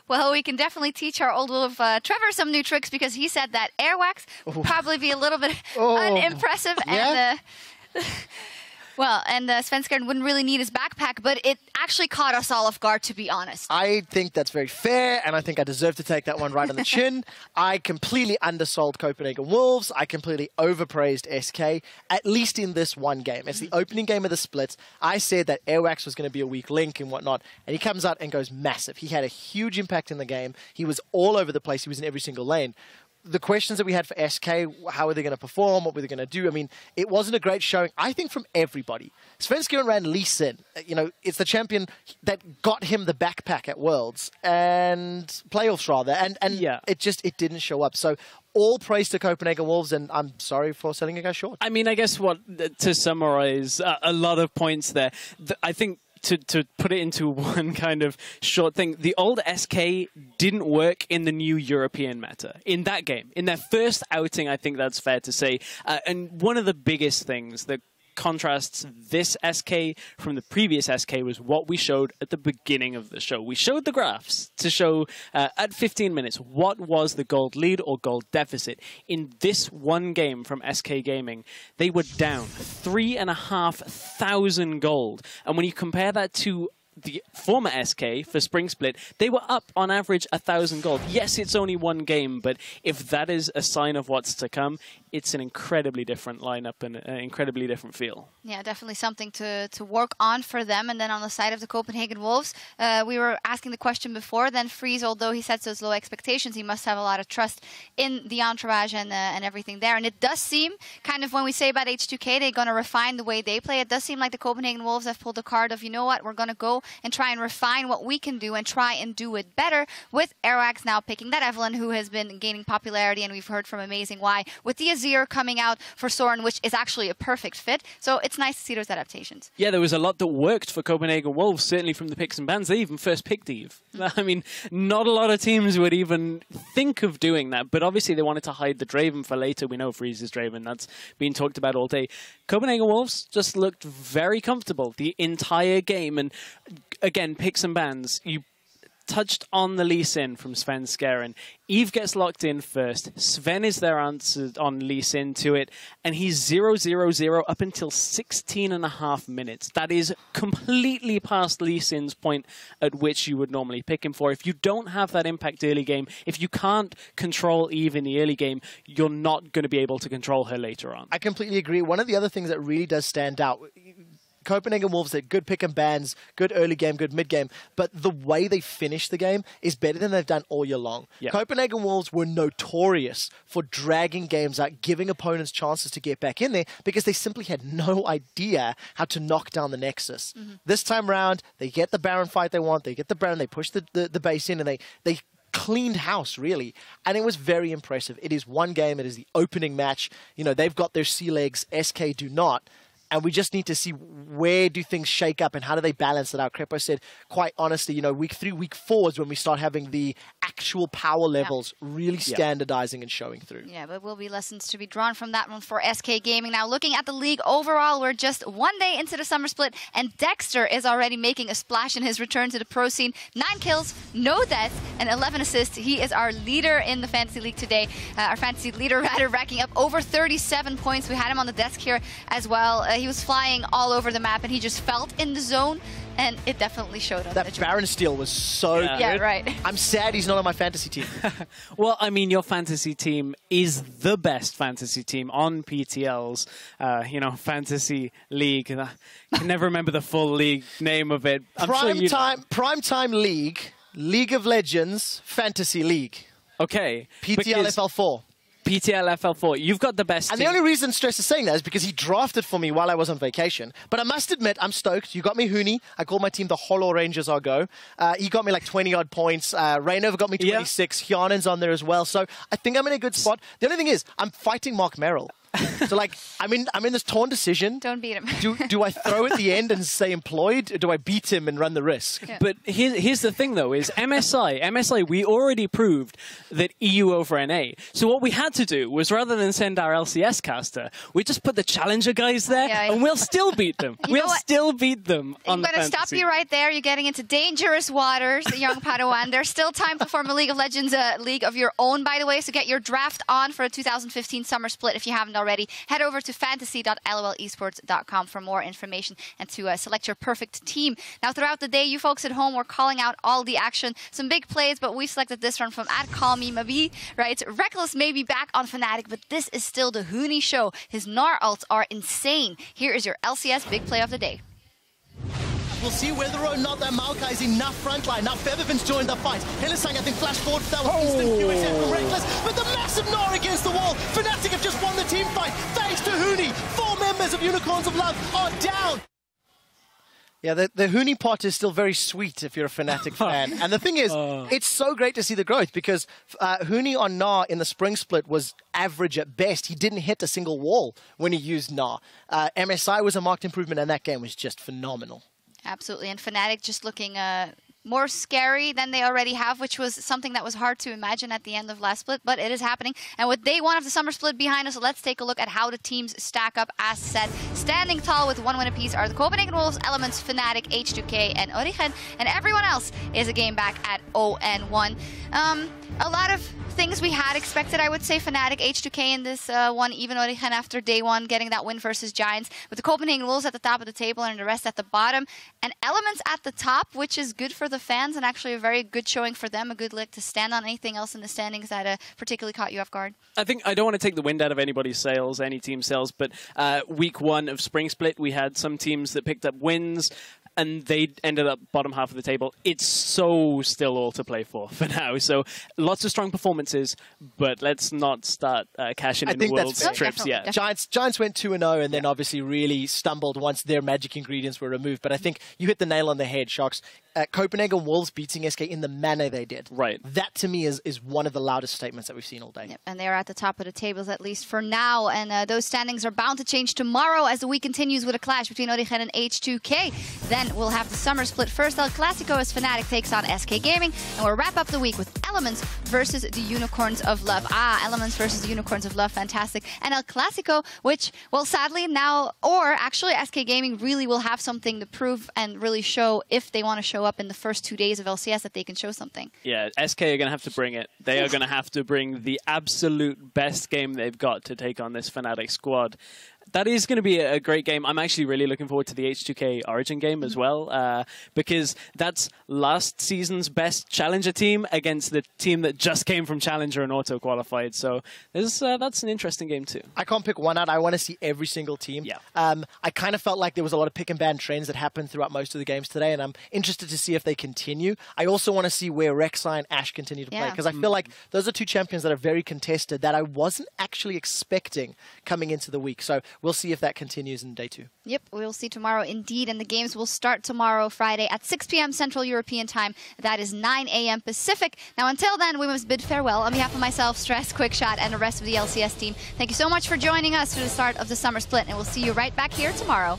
Well, we can definitely teach our old wolf Trevor some new tricks, because he said that airwax would probably be a little bit unimpressive. Yeah? And well, and Svenskeren wouldn't really need his backpack, but it actually caught us all off guard, to be honest. I think that's very fair, and I think I deserve to take that one right on the chin. I completely undersold Copenhagen Wolves. I completely overpraised SK, at least in this one game. It's the opening game of the splits. I said that Airwax was going to be a weak link and whatnot, and he comes out and goes massive. He had a huge impact in the game. He was all over the place. He was in every single lane. The questions that we had for SK, how are they going to perform? What were they going to do? I mean, it wasn't a great showing, I think, from everybody. Svenskeren ran Lee Sin. You know, it's the champion that got him the backpack at Worlds and playoffs, rather. And yeah, it didn't show up. So all praise to Copenhagen Wolves, and I'm sorry for selling a guy short. I mean, I guess to summarize a lot of points there, I think to put it into one kind of short thing, the old SK didn't work in the new European meta in that game. In their first outing, I think that's fair to say. And one of the biggest things that contrasts this SK from the previous SK was what we showed at the beginning of the show. We showed the graphs to show at 15 minutes what was the gold lead or gold deficit. In this one game from SK Gaming, they were down 3,500 gold. And when you compare that to the former SK for Spring Split, they were up on average 1,000 gold. Yes, it's only one game, but if that is a sign of what's to come, it's an incredibly different lineup and an incredibly different feel. Yeah, definitely something to work on for them. And then on the side of the Copenhagen Wolves, we were asking the question before, then Freeze, although he sets those low expectations, he must have a lot of trust in the entourage and everything there. And it does seem, kind of when we say about H2K, they're going to refine the way they play, it does seem like the Copenhagen Wolves have pulled the card of, you know what, we're going to go and try and refine what we can do and try and do it better, with Airwax now picking that Evelyn, who has been gaining popularity, and we've heard from Amazing Why, with the Azir coming out for Soren, which is actually a perfect fit. So it's nice to see those adaptations. Yeah, there was a lot that worked for Copenhagen Wolves, certainly from the picks and bans. They even first picked Eve. I mean, not a lot of teams would even think of doing that, but obviously they wanted to hide the Draven for later. We know Freeze's Draven. That's been talked about all day. Copenhagen Wolves just looked very comfortable the entire game. And again, picks and bans, you touched on the Lee Sin from Svenskeren. Eve gets locked in first. Sven is their answer on Lee Sin to it, and he's 0-0-0 up until 16.5 minutes. That is completely past Lee Sin's point at which you would normally pick him for. If you don't have that impact early game, if you can't control Eve in the early game, you're not going to be able to control her later on. I completely agree. One of the other things that really does stand out, Copenhagen Wolves had good pick and bans, good early game, good mid game, but the way they finish the game is better than they've done all year long. Yep. Copenhagen Wolves were notorious for dragging games out, giving opponents chances to get back in there, because they simply had no idea how to knock down the Nexus. This time around, they get the Baron fight they want, they get the Baron, they push the base in, and they cleaned house, really. And it was very impressive. It is one game, it is the opening match. You know, they've got their sea legs, SK do not. And we just need to see where do things shake up and how do they balance it out. Crepo said, quite honestly, you know, week 3, week 4 is when we start having the actual power levels really standardizing and showing through. Yeah, but will be lessons to be drawn from that one for SK Gaming. Now, looking at the league overall, we're just one day into the summer split, and Dexter is already making a splash in his return to the pro scene. 9 kills, no deaths, and 11 assists. He is our leader in the Fantasy League today. Our Fantasy leader, rather, racking up over 37 points. We had him on the desk here as well. He was flying all over the map, and he just felt in the zone, and it definitely showed on that Baron steal was so good. Yeah, right. I'm sad he's not on my fantasy team. Well, I mean, your fantasy team is the best fantasy team on PTL's, you know, fantasy league. I can never remember the full league name of it. Primetime League, League of Legends, Fantasy League. Okay. PTL FL4. PTL FL4, you've got the best And team. the only reason Stress is saying that is because he drafted for me while I was on vacation. But I must admit, I'm stoked. You got me Huni. I called my team the Hollow Rangers Argo. He got me like 20-odd points. Rainover got me 26. Hyanen's on there as well. So I think I'm in a good spot. The only thing is, I'm fighting Mark Merrill. So like, I'm in this torn decision. Don't beat him. Do I throw at the end and stay employed, or do I beat him and run the risk? Yeah. But here's the thing, though, is MSI, we already proved that EU over NA. So what we had to do was, rather than send our LCS caster, we just put the challenger guys there, and we'll still beat them. We'll still beat them on the I'm going to stop you right there. You're getting into dangerous waters, young Padawan. There's still time to form a League of Legends league of your own, by the way, so get your draft on for a 2015 summer split if you haven't already. Head over to fantasy.lolesports.com for more information and to select your perfect team. Now, throughout the day, you folks at home were calling out all the action. Some big plays, but we selected this one from @CallMeMabi, right? Reckless may be back on Fnatic, but this is still the Huni show. His Gnar ults are insane. Here is your LCS big play of the day. We'll see whether or not that Maokai is enough frontline. Now Featherfin's joined the fight. Hylissang, I think, flashed forward for that one. Instant QSF from Reckless. But the massive Gnar against the wall. Fnatic have just won the team fight. Thanks to Huni. 4 members of Unicorns of Love are down. Yeah, the Huni pot is still very sweet if you're a Fnatic fan. And the thing is, it's so great to see the growth because Huni on Gnar in the spring split was average at best. He didn't hit a single wall when he used Gnar. MSI was a marked improvement, and that game was just phenomenal. Absolutely, and Fnatic just looking more scary than they already have, which was something that was hard to imagine at the end of last split, but it is happening. And with day 1 of the summer split behind us, let's take a look at how the teams stack up. As said, standing tall with 1 win apiece are the Copenhagen Wolves, Elements, Fnatic, H2K, and Origen, and everyone else is a game back at 0-1. A lot of things we had expected, I would say. Fnatic, H2K in this one, even Origen after day 1 getting that win versus Giants, with the Copenhagen Wolves at the top of the table and the rest at the bottom, and Elements at the top, which is good for the fans and actually a very good showing for them, a good leg to stand on. Anything else in the standings that particularly caught you off guard? I think I don't want to take the wind out of anybody's sails, any team sails, but week 1 of Spring Split, we had some teams that picked up wins, and they ended up bottom half of the table. It's so still all to play for now. So lots of strong performances, but let's not start cashing in the world's trips yet. Giants went 2-0 and then obviously really stumbled once their magic ingredients were removed. But I think you hit the nail on the head, Sharks. Copenhagen Wolves beating SK in the manner they did. Right. That, to me, is one of the loudest statements that we've seen all day. Yep. And they're at the top of the tables, at least for now. And those standings are bound to change tomorrow as the week continues with a clash between Origen and H2K. Then we'll have the summer split first. El Clasico as Fnatic takes on SK Gaming. And we'll wrap up the week with Elements versus the Unicorns of Love. Elements versus the Unicorns of Love. Fantastic. And El Clasico, which, well, sadly now, or actually SK Gaming really will have something to prove and really show if they want to show up in the first 2 days of LCS that they can show something. Yeah, SK are going to have to bring it. They are going to have to bring the absolute best game they've got to take on this Fnatic squad. That is going to be a great game. I'm actually really looking forward to the H2K Origin game as well, because that's last season's best Challenger team against the team that just came from Challenger and auto-qualified. So that's an interesting game too. I can't pick one out. I want to see every single team. Yeah. I kind of felt like there was a lot of pick and ban trends that happened throughout most of the games today, and I'm interested to see if they continue. I also want to see where Rek'Sai and Ashe continue to play, because I feel like those are 2 champions that are very contested that I wasn't actually expecting coming into the week. So we'll see if that continues in day 2. Yep, we'll see tomorrow indeed, and the games will start tomorrow, Friday, at 6 p.m. Central European Time. That is 9 a.m. Pacific. Now, until then, we must bid farewell. On behalf of myself, Stress, Quickshot, and the rest of the LCS team, thank you so much for joining us for the start of the summer split, and we'll see you right back here tomorrow.